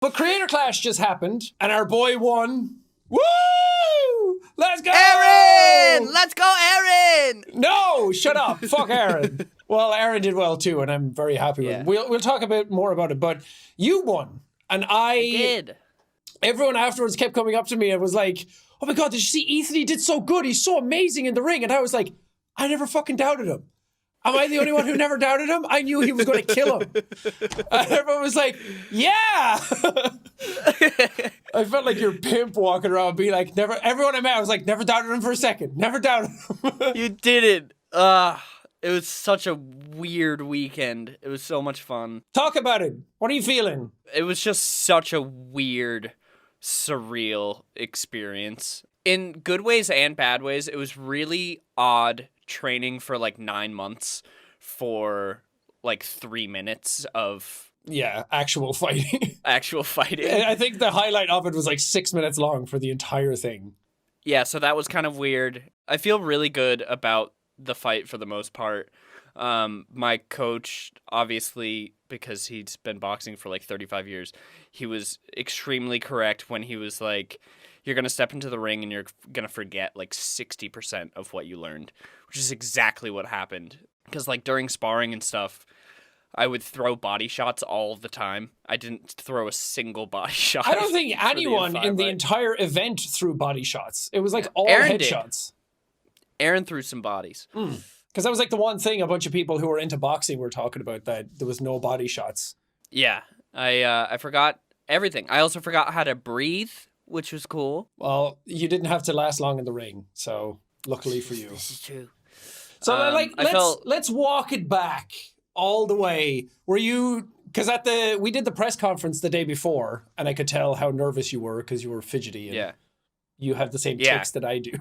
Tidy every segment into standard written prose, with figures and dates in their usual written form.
But Creator Clash just happened, and our boy won. Woo! Let's go! Aaron! Let's go, Aaron! No, shut up. Fuck Aaron. Well, Aaron did well too, and I'm very happy with him. We'll talk a bit more about it, but you won. And I did. Everyone afterwards kept coming up to me and was like, oh my God, did you see Ethan? He did so good. He's so amazing in the ring. And I was like, I never fucking doubted him. Am I the only one who never doubted him? I knew he was going to kill him. And everyone was like, yeah. I felt like your pimp walking around being like, never. Everyone I met, I was like, never doubted him for a second. Never doubted him. You didn't. It was such a weird weekend. It was so much fun. Talk about it. What are you feeling? It was just such a weird, surreal experience. In good ways and bad ways, it was really odd training for like 9 months for like 3 minutes of actual fighting. Actual fighting. I think the highlight of it was like 6 minutes long for the entire thing. Yeah, so that was kind of weird. I feel really good about the fight for the most part. My coach, obviously, because he's been boxing for like 35 years, he was extremely correct when he was like, you're going to step into the ring and you're going to forget like 60% of what you learned, which is exactly what happened. Because like during sparring and stuff, I would throw body shots all the time. I didn't throw a single body shot. I don't think anyone in the entire event threw body shots. It was like all headshots. Aaron threw some bodies. Because that was like the one thing a bunch of people who were into boxing were talking about, that there was no body shots. Yeah, I forgot everything. I also forgot how to breathe, which was cool. Well, you didn't have to last long in the ring, so luckily for you. This is true. So let's walk it back all the way. Were you, because we did the press conference the day before, and I could tell how nervous you were because you were fidgety. And you have the same tics that I do.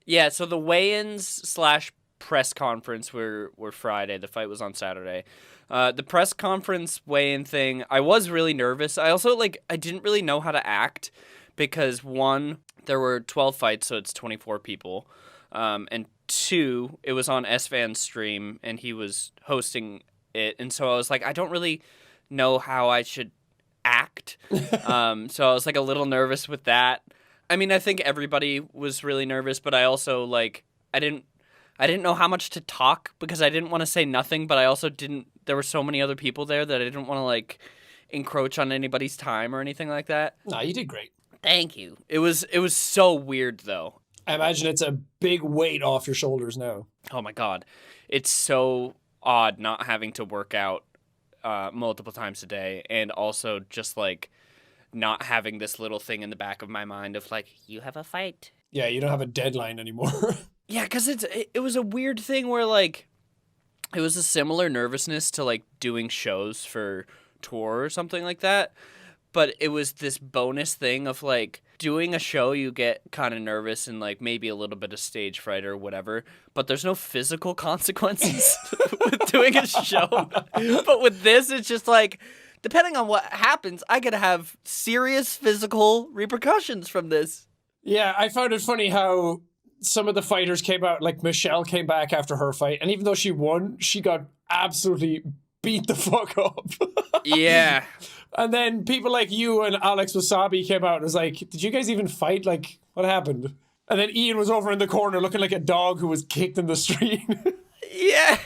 Yeah, so the weigh-ins / press conference were Friday. The fight was on Saturday. The press conference weigh-in thing, I was really nervous. I also, I didn't really know how to act because, 1, there were 12 fights, so it's 24 people. And 2, it was on S-Van's stream, and he was hosting it. And so I was like, I don't really know how I should act. So I was, a little nervous with that. I mean, I think everybody was really nervous, but I also, I didn't know how much to talk because I didn't want to say nothing, but I also there were so many other people there that I didn't want to, encroach on anybody's time or anything like that. No, you did great. Thank you. It was so weird, though. I imagine it's a big weight off your shoulders now. Oh, my God. It's so odd not having to work out multiple times a day and also just, not having this little thing in the back of my mind of you have a fight. Yeah, you don't have a deadline anymore. Yeah, because it was a weird thing where it was a similar nervousness to doing shows for tour or something like that. But it was this bonus thing of doing a show, you get kind of nervous and maybe a little bit of stage fright or whatever. But there's no physical consequences with doing a show. But with this, it's just depending on what happens, I could have serious physical repercussions from this. Yeah, I found it funny how some of the fighters came out, Michelle came back after her fight, and even though she won, she got absolutely beat the fuck up. Yeah. And then people like you and Alex Wasabi came out and was like, did you guys even fight? What happened? And then Ian was over in the corner looking like a dog who was kicked in the street. Yeah.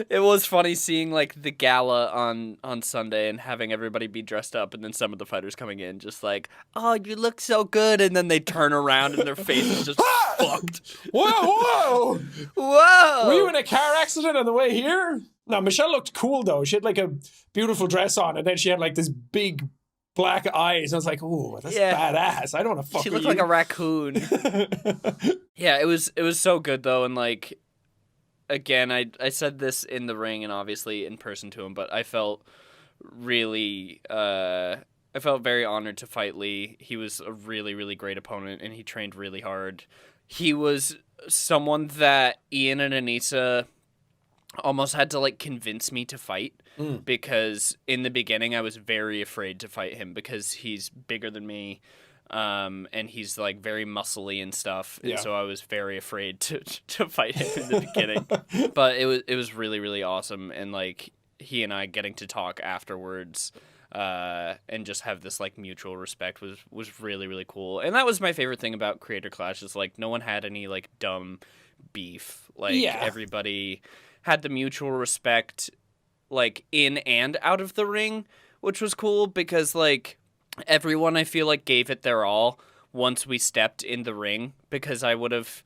It was funny seeing the gala on Sunday and having everybody be dressed up and then some of the fighters coming in just oh, you look so good, and then they turn around and their face is just fucked. Whoa! Were you in a car accident on the way here? No, Michelle looked cool though. She had a beautiful dress on, and then she had this big black eyes. I was like, ooh, that's badass. I don't want to fuck with you. She looked like a raccoon. Yeah, it was so good though, and again, I said this in the ring and obviously in person to him, but I felt really, I felt very honored to fight Lee. He was a really, really great opponent, and he trained really hard. He was someone that Ian and Anissa almost had to convince me to fight because in the beginning I was very afraid to fight him because he's bigger than me. And he's very muscly and stuff, and so I was very afraid to fight him in the beginning. But it was really, really awesome, and he and I getting to talk afterwards and just have this like mutual respect was really, really cool. And that was my favorite thing about Creator Clash is like no one had any like dumb beef. Like everybody had the mutual respect like in and out of the ring, which was cool because like everyone I feel like gave it their all once we stepped in the ring, because I would have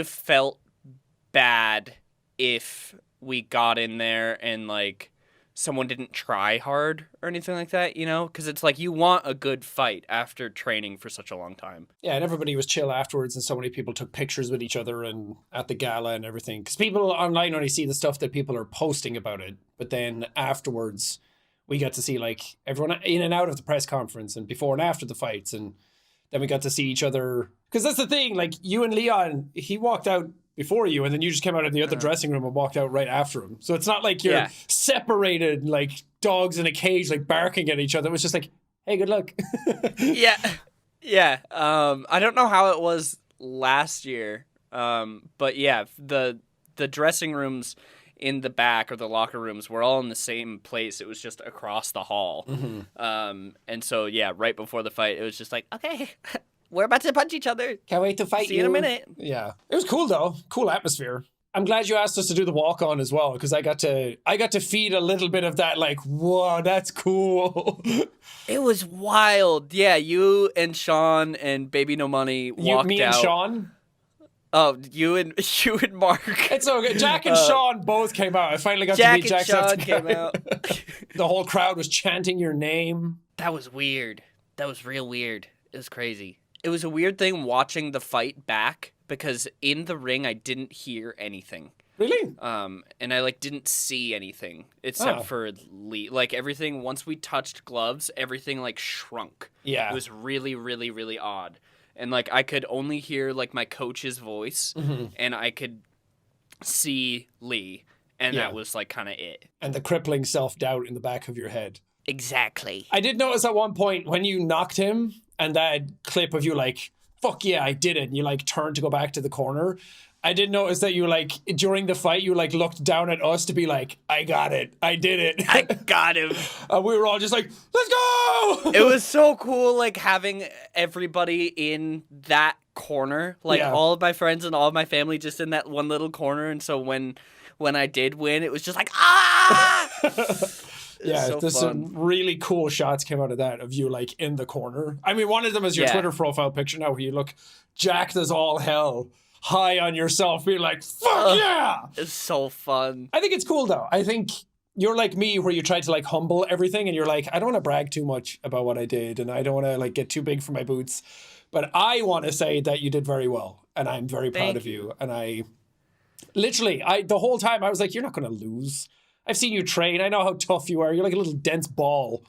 felt bad if we got in there and like someone didn't try hard or anything like that, you know? Because it's like you want a good fight after training for such a long time. Yeah, and everybody was chill afterwards, and so many people took pictures with each other and at the gala and everything. Because people online only see the stuff that people are posting about it, but then afterwards, we got to see like everyone in and out of the press conference and before and after the fights, and then we got to see each other. Because that's the thing, like you and Leon, he walked out before you, and then you just came out of the other dressing room and walked out right after him. So it's not like you're separated like dogs in a cage, like barking at each other. It was just like, hey, good luck. Yeah. I don't know how it was last year, but yeah, the dressing rooms in the back, or the locker rooms, were all in the same place. It was just across the hall. And so yeah, right before the fight, it was just like, okay, we're about to punch each other. Can't wait to fight See you in a minute. Yeah. It was cool though. Cool atmosphere. I'm glad you asked us to do the walk on as well, because I got to feed a little bit of that, like, whoa, that's cool. It was wild. Yeah, you and Sean and Baby No Money walked me out. And Sean? Oh, you and Mark. It's okay. Jack and Sean both came out. I finally got to meet Jack. Jack and Sean came out. The whole crowd was chanting your name. That was weird. That was real weird. It was crazy. It was a weird thing watching the fight back, because in the ring I didn't hear anything. Really? And I like didn't see anything except for Lee. Like everything, once we touched gloves, everything like shrunk. Yeah. It was really, really, really odd. And like I could only hear like my coach's voice, and I could see Lee, and that was like kind of it. And the crippling self-doubt in the back of your head. Exactly. I did notice at one point when you knocked him, and that clip of you like, fuck yeah, I did it, and you like turned to go back to the corner, I did notice that you like, during the fight, you like looked down at us to be like, I got it, I did it. I got him. And we were all just like, let's go! It was so cool, like having everybody in that corner, like all of my friends and all of my family just in that one little corner. And so when I did win, it was just like, ah! Yeah, so there's fun. some really cool shots came out of that, of you like in the corner. I mean, one of them is your Twitter profile picture now, where you look jacked as all hell, high on yourself, being like, fuck yeah! It's so fun. I think it's cool though. I think you're like me, where you try to like humble everything, and you're like, I don't want to brag too much about what I did, and I don't want to like get too big for my boots, but I want to say that you did very well, and I'm very proud of you. And I literally, the whole time I was like, you're not going to lose. I've seen you train. I know how tough you are. You're like a little dense ball.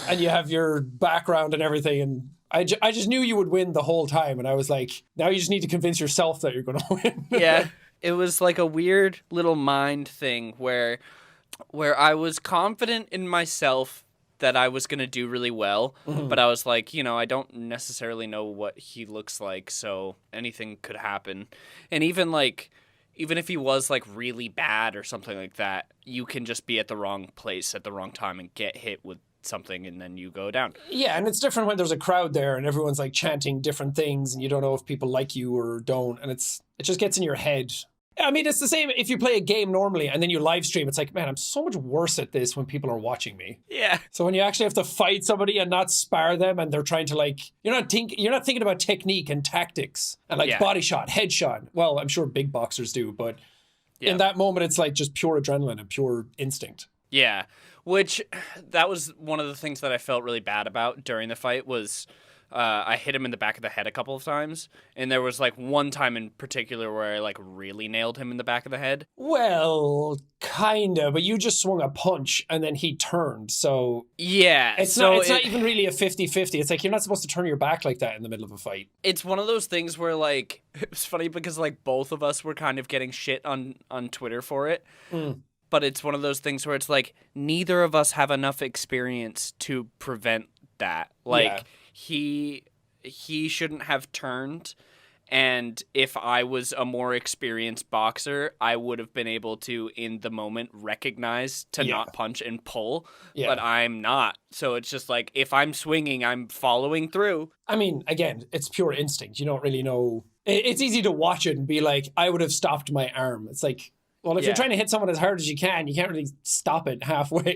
And you have your background and everything. And I just knew you would win the whole time. And I was like, now you just need to convince yourself that you're going to win. Yeah. It was like a weird little mind thing where I was confident in myself that I was going to do really well. But I was like, you know, I don't necessarily know what he looks like, so anything could happen. And even if he was like really bad or something like that, you can just be at the wrong place at the wrong time and get hit with something, and then you go down. Yeah, and it's different when there's a crowd there and everyone's like chanting different things, and you don't know if people like you or don't, and it just gets in your head. I mean, it's the same if you play a game normally and then you live stream. It's like, man, I'm so much worse at this when people are watching me. Yeah. So when you actually have to fight somebody and not spar them, and they're trying to like, you're not thinking about technique and tactics and like body shot, head shot. Well, I'm sure big boxers do, but in that moment, it's like just pure adrenaline and pure instinct. Yeah. Which, that was one of the things that I felt really bad about during the fight was I hit him in the back of the head a couple of times. And there was like one time in particular where I like really nailed him in the back of the head. Well, kinda, but you just swung a punch and then he turned. So yeah, it's not even really a 50-50. It's like you're not supposed to turn your back like that in the middle of a fight. It's one of those things where like, it was funny because like both of us were kind of getting shit on Twitter for it. But it's one of those things where it's like neither of us have enough experience to prevent that. Like he shouldn't have turned, And if I was a more experienced boxer, I would have been able to, in the moment, recognize to not punch and pull. Yeah. But I'm not. So it's just like, if I'm swinging, I'm following through. I mean, again, it's pure instinct. You don't really know. It's easy to watch it and be like, I would have stopped my arm. It's like, well, if you're trying to hit someone as hard as you can't really stop it halfway.